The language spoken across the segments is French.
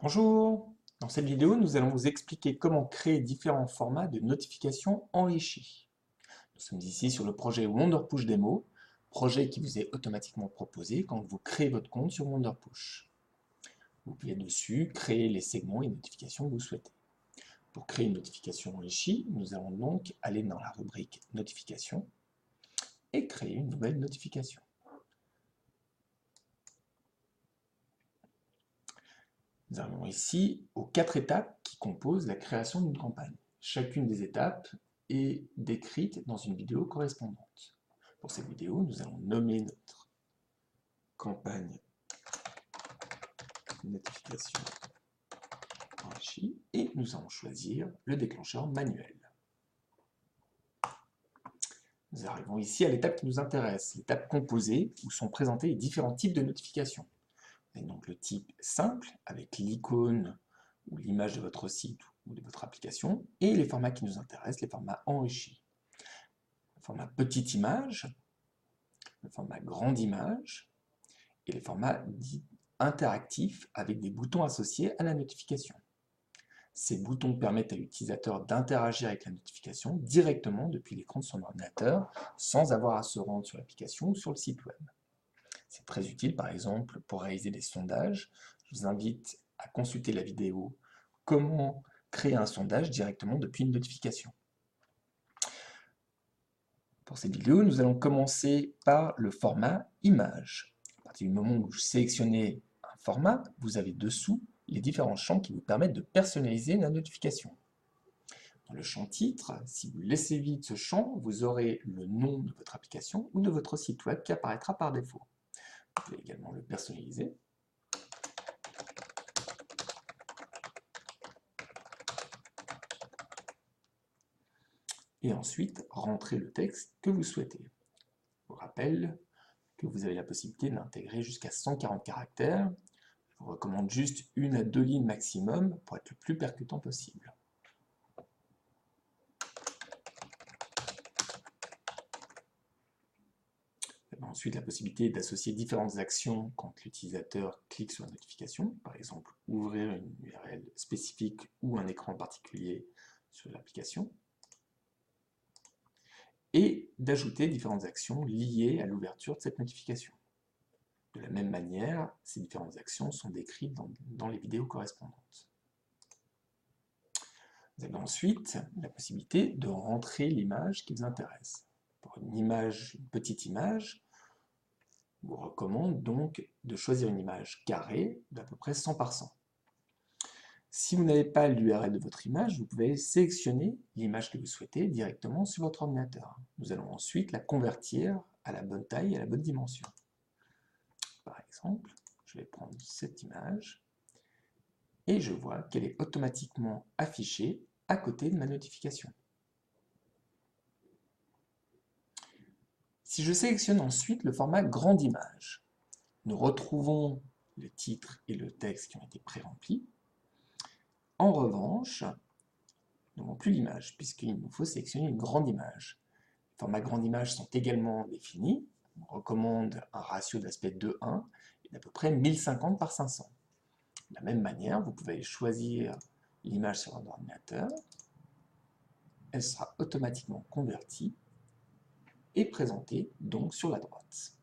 Bonjour! Dans cette vidéo, nous allons vous expliquer comment créer différents formats de notifications enrichis. Nous sommes ici sur le projet Wonderpush Demo, projet qui vous est automatiquement proposé quand vous créez votre compte sur Wonderpush. Vous pouvez dessus créer les segments et notifications que vous souhaitez. Pour créer une notification enrichie, nous allons donc aller dans la rubrique Notifications et créer une nouvelle notification. Nous arrivons ici aux 4 étapes qui composent la création d'une campagne. Chacune des étapes est décrite dans une vidéo correspondante. Pour cette vidéo, nous allons nommer notre campagne notification enrichie et nous allons choisir le déclencheur manuel. Nous arrivons ici à l'étape qui nous intéresse, l'étape composée où sont présentés les différents types de notifications. Vous avez donc le type simple avec l'icône ou l'image de votre site ou de votre application, et les formats qui nous intéressent, les formats enrichis. Le format petite image, le format grande image, et les formats dits interactifs avec des boutons associés à la notification. Ces boutons permettent à l'utilisateur d'interagir avec la notification directement depuis l'écran de son ordinateur, sans avoir à se rendre sur l'application ou sur le site web. C'est très utile, par exemple, pour réaliser des sondages. Je vous invite à consulter la vidéo « Comment créer un sondage directement depuis une notification ». Pour cette vidéo, nous allons commencer par le format image. À partir du moment où vous sélectionnez un format, vous avez dessous les différents champs qui vous permettent de personnaliser la notification. Dans le champ titre, si vous laissez vide ce champ, vous aurez le nom de votre application ou de votre site web qui apparaîtra par défaut. Vous pouvez également le personnaliser. Et ensuite, rentrer le texte que vous souhaitez. Je vous rappelle que vous avez la possibilité d'intégrer jusqu'à 140 caractères. Je vous recommande juste 1 à 2 lignes maximum pour être le plus percutant possible. Vous avez ensuite la possibilité d'associer différentes actions quand l'utilisateur clique sur la notification, par exemple ouvrir une URL spécifique ou un écran particulier sur l'application, et d'ajouter différentes actions liées à l'ouverture de cette notification. De la même manière, ces différentes actions sont décrites dans les vidéos correspondantes. Vous avez ensuite la possibilité de rentrer l'image qui vous intéresse. Pour une petite image, je vous recommande donc de choisir une image carrée d'à peu près 100 par 100. Si vous n'avez pas l'URL de votre image, vous pouvez sélectionner l'image que vous souhaitez directement sur votre ordinateur. Nous allons ensuite la convertir à la bonne taille et à la bonne dimension. Par exemple, je vais prendre cette image et je vois qu'elle est automatiquement affichée à côté de ma notification. Si je sélectionne ensuite le format grande image, nous retrouvons le titre et le texte qui ont été pré-remplis. En revanche, nous n'avons plus l'image, puisqu'il nous faut sélectionner une grande image. Les formats grande image sont également définis. On recommande un ratio d'aspect 2:1 et d'à peu près 1050 par 500. De la même manière, vous pouvez choisir l'image sur votre ordinateur. Elle sera automatiquement convertie et présentée donc sur la droite.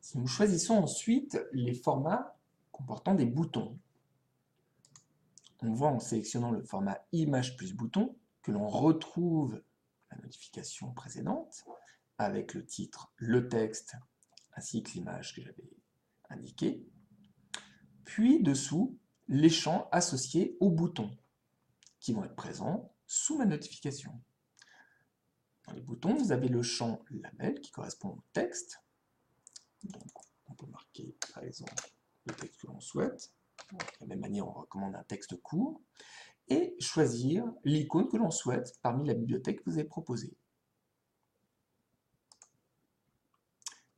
Si nous choisissons ensuite les formats comportant des boutons, on voit en sélectionnant le format image plus bouton que l'on retrouve la notification précédente avec le titre, le texte ainsi que l'image que j'avais indiquée, puis dessous les champs associés aux boutons qui vont être présents sous ma notification. Dans les boutons, vous avez le champ label qui correspond au texte. Donc, on peut marquer par exemple le texte que l'on souhaite. De la même manière, on recommande un texte court. Et choisir l'icône que l'on souhaite parmi la bibliothèque que vous avez proposée.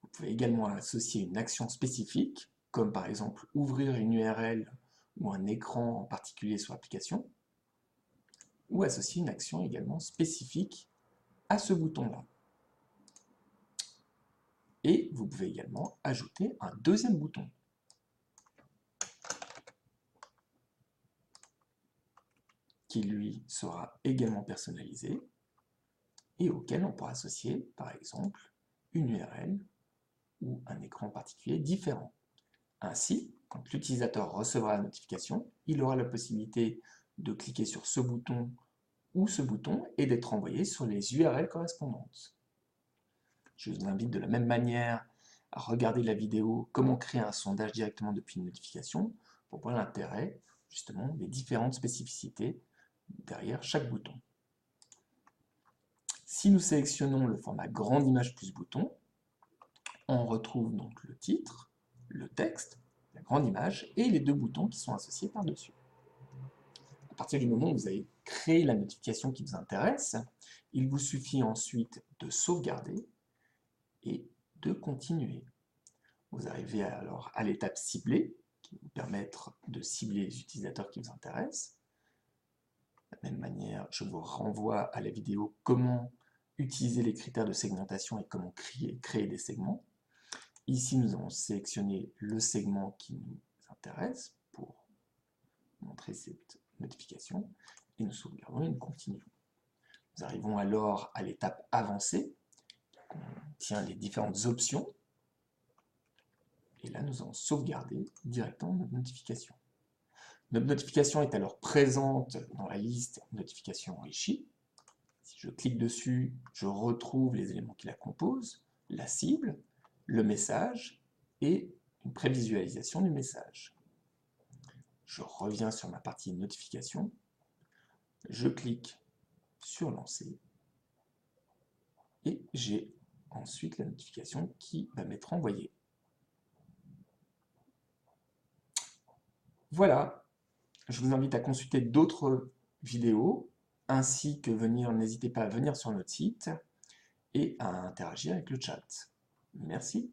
Vous pouvez également associer une action spécifique, comme par exemple ouvrir une URL ou un écran en particulier sur l'application, ou associer une action également spécifique à ce bouton-là. Et vous pouvez également ajouter un deuxième bouton. qui lui sera également personnalisé et auquel on pourra associer, par exemple, une URL ou un écran particulier différent. Ainsi, quand l'utilisateur recevra la notification, il aura la possibilité de cliquer sur ce bouton ou ce bouton et d'être envoyé sur les URL correspondantes. Je vous invite de la même manière à regarder la vidéo « Comment créer un sondage directement depuis une notification » pour voir l'intérêt, justement, des différentes spécificités derrière chaque bouton. Si nous sélectionnons le format grande image plus bouton, on retrouve donc le titre, le texte, la grande image et les deux boutons qui sont associés par-dessus. À partir du moment où vous avez créé la notification qui vous intéresse, il vous suffit ensuite de sauvegarder et de continuer. Vous arrivez alors à l'étape ciblée, qui va vous permettre de cibler les utilisateurs qui vous intéressent. De la même manière, je vous renvoie à la vidéo « Comment utiliser les critères de segmentation et comment créer des segments ». Ici, nous allons sélectionner le segment qui nous intéresse pour montrer cette notification et nous sauvegardons et nous continuons. Nous arrivons alors à l'étape avancée qui contient les différentes options. Et là, nous allons sauvegarder directement notre notification. Notre notification est alors présente dans la liste notifications enrichies. Si je clique dessus, je retrouve les éléments qui la composent, la cible, le message et une prévisualisation du message. Je reviens sur ma partie notification, je clique sur lancer et j'ai ensuite la notification qui va m'être envoyée. Voilà, je vous invite à consulter d'autres vidéos, ainsi que n'hésitez pas à venir sur notre site et à interagir avec le chat. Merci.